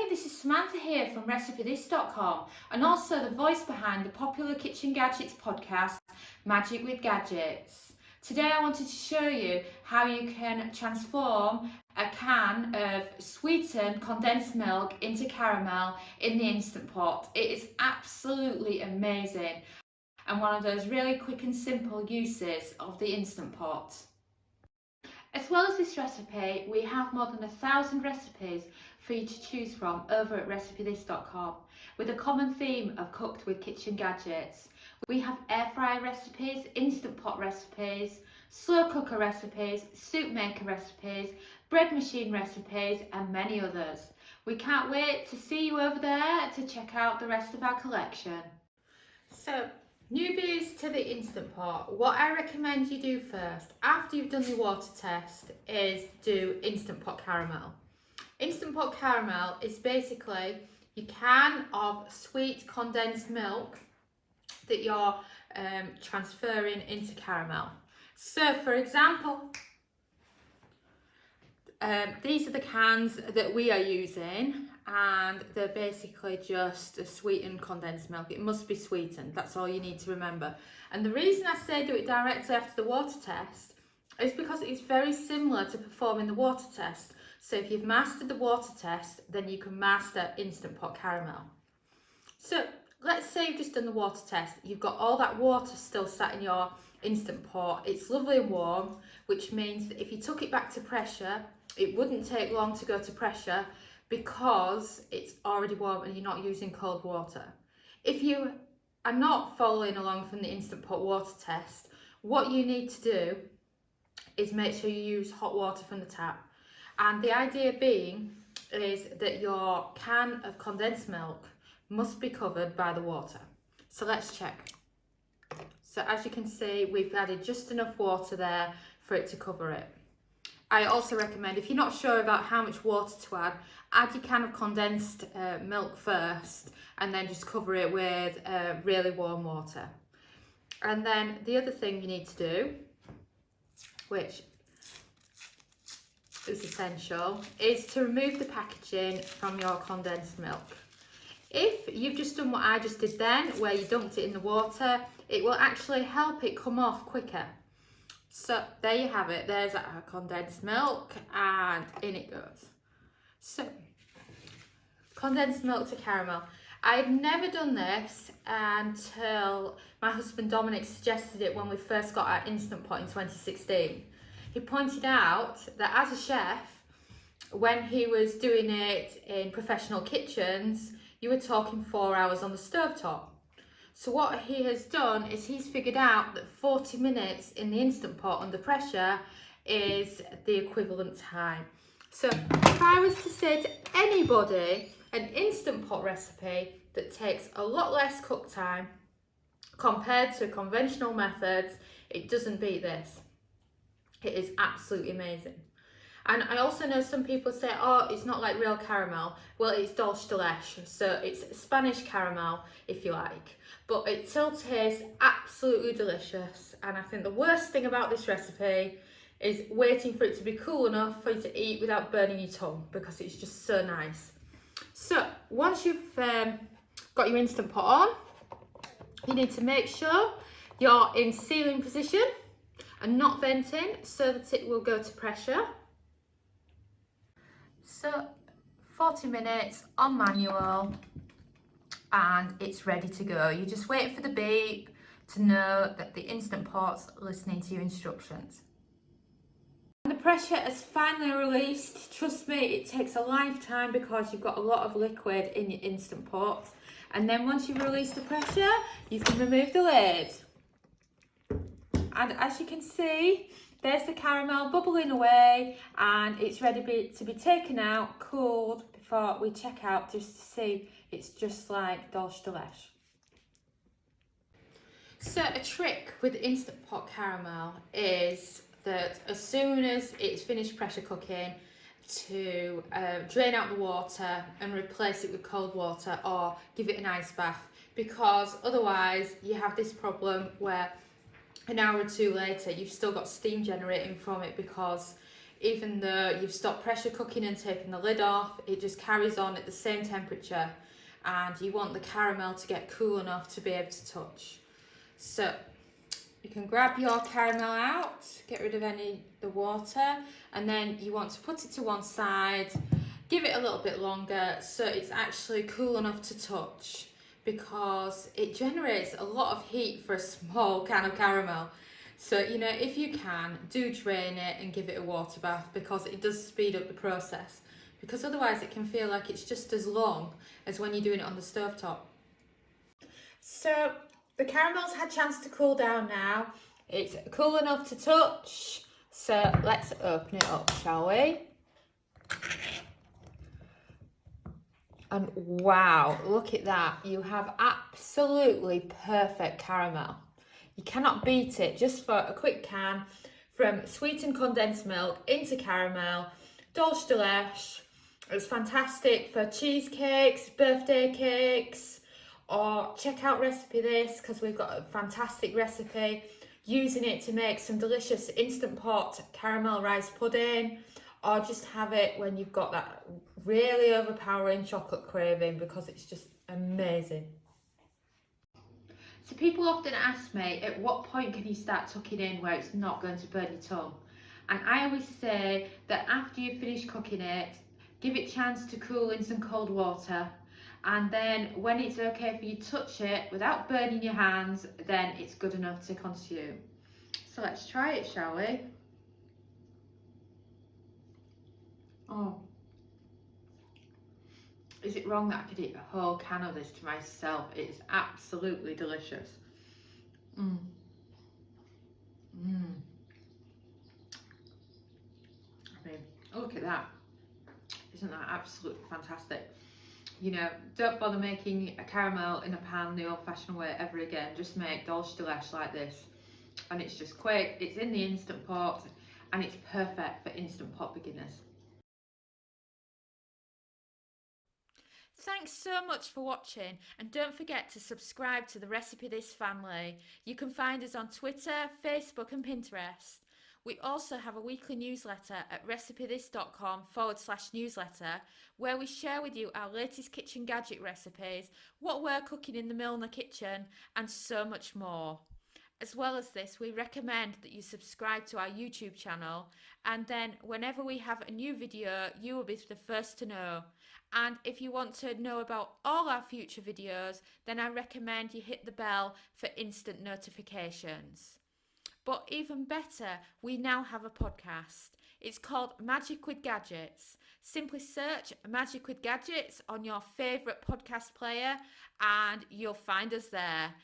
Hi, this is Samantha here from RecipeThis.com and also the voice behind the popular Kitchen Gadgets podcast, Magic with Gadgets. Today I wanted to show you how you can transform a can of sweetened condensed milk into caramel in the Instant Pot. It is absolutely amazing and one of those really quick and simple uses of the Instant Pot. As well as this recipe, we have more than 1,000 recipes for you to choose from over at RecipeThis.com with a common theme of cooked with kitchen gadgets. We have air fryer recipes, Instant Pot recipes, slow cooker recipes, soup maker recipes, bread machine recipes and many others. We can't wait to see you over there to check out the rest of our collection. So, newbies to the Instant Pot, what I recommend you do first, after you've done your water test, is do Instant Pot Caramel. Instant Pot Caramel is basically your can of sweet condensed milk that you're transferring into caramel. So for example, these are the cans that we are using, and they're basically just a sweetened condensed milk. It must be sweetened, that's all you need to remember. And the reason I say do it directly after the water test is because it's very similar to performing the water test. So if you've mastered the water test, then you can master Instant Pot Caramel. So let's say you've just done the water test. You've got all that water still sat in your Instant Pot. It's lovely and warm, which means that if you took it back to pressure, it wouldn't take long to go to pressure because it's already warm and you're not using cold water. If you are not following along from the Instant Pot water test, what you need to do is make sure you use hot water from the tap. And the idea being is that your can of condensed milk must be covered by the water. So let's check. So as you can see, we've added just enough water there for it to cover it. I also recommend, if you're not sure about how much water to add your can of condensed milk first and then just cover it with really warm water. And then the other thing you need to do, which is essential, is to remove the packaging from your condensed milk. If you've just done what I just did then, where you dumped it in the water, it will actually help it come off quicker. So there you have it, there's our condensed milk and in it goes. So, condensed milk to caramel. I've never done this until my husband Dominic suggested it when we first got our Instant Pot in 2016. He pointed out that as a chef, when he was doing it in professional kitchens, you were talking 4 hours on the stovetop. So what he has done is he's figured out that 40 minutes in the Instant Pot under pressure is the equivalent time. So if I was to say to anybody an Instant Pot recipe that takes a lot less cook time compared to conventional methods, it doesn't beat this. It is absolutely amazing. And I also know some people say, oh, it's not like real caramel. Well, it's Dulce De Leche, so it's Spanish caramel, if you like. But it still tastes absolutely delicious. And I think the worst thing about this recipe is waiting for it to be cool enough for you to eat without burning your tongue, because it's just so nice. So once you've got your Instant Pot on, you need to make sure you're in sealing position and not venting so that it will go to pressure. So 40 minutes on manual and it's ready to go. You just wait for the beep to know that the Instant Pot's listening to your instructions. The pressure is finally released. Trust me, it takes a lifetime because you've got a lot of liquid in your Instant Pot. And then once you've released the pressure, you can remove the lid. And as you can see, there's the caramel bubbling away and it's ready to be taken out, cooled, before we check out, just to see it's just like Dulce De Leche. So a trick with Instant Pot Caramel is that as soon as it's finished pressure cooking, to drain out the water and replace it with cold water or give it an ice bath, because otherwise you have this problem where an hour or two later you've still got steam generating from it because even though you've stopped pressure cooking and taken the lid off, it just carries on at the same temperature, and you want the caramel to get cool enough to be able to touch. So you can grab your caramel out, get rid of the water, and then you want to put it to one side, give it a little bit longer so it's actually cool enough to touch, because it generates a lot of heat for a small can of caramel. So, you know, if you can, do drain it and give it a water bath, because it does speed up the process. Because otherwise it can feel like it's just as long as when you're doing it on the stovetop. So the caramel's had a chance to cool down now. It's cool enough to touch. So let's open it up, shall we? And wow, look at that. You have absolutely perfect caramel. You cannot beat it. Just for a quick can, from sweetened condensed milk into caramel, Dulce De Leche. It's fantastic for cheesecakes, birthday cakes, or check out Recipe This, because we've got a fantastic recipe using it to make some delicious instant pot caramel rice pudding, or just have it when you've got that really overpowering chocolate craving, because it's just amazing. So people often ask me, at what point can you start tucking in where it's not going to burn your tongue? And I always say that after you finish cooking it, give it a chance to cool in some cold water, and then when it's okay for you to touch it without burning your hands, then it's good enough to consume. So let's try it, shall we? Oh, is it wrong that I could eat a whole can of this to myself? It is absolutely delicious. Mm. Mm. I mean, look at that. Isn't that absolutely fantastic? You know, don't bother making a caramel in a pan the old-fashioned way ever again. Just make Dulce De Leche like this. And it's just quick, it's in the Instant Pot, and it's perfect for Instant Pot beginners. Thanks so much for watching, and don't forget to subscribe to the Recipe This family. You can find us on Twitter, Facebook and Pinterest. We also have a weekly newsletter at recipethis.com/newsletter, where we share with you our latest kitchen gadget recipes, what we're cooking in the Milner kitchen, and so much more. As well as this, we recommend that you subscribe to our YouTube channel, and then whenever we have a new video, you will be the first to know. And if you want to know about all our future videos, then I recommend you hit the bell for instant notifications. But even better, we now have a podcast. It's called Magic with Gadgets. Simply search Magic with Gadgets on your favourite podcast player and you'll find us there.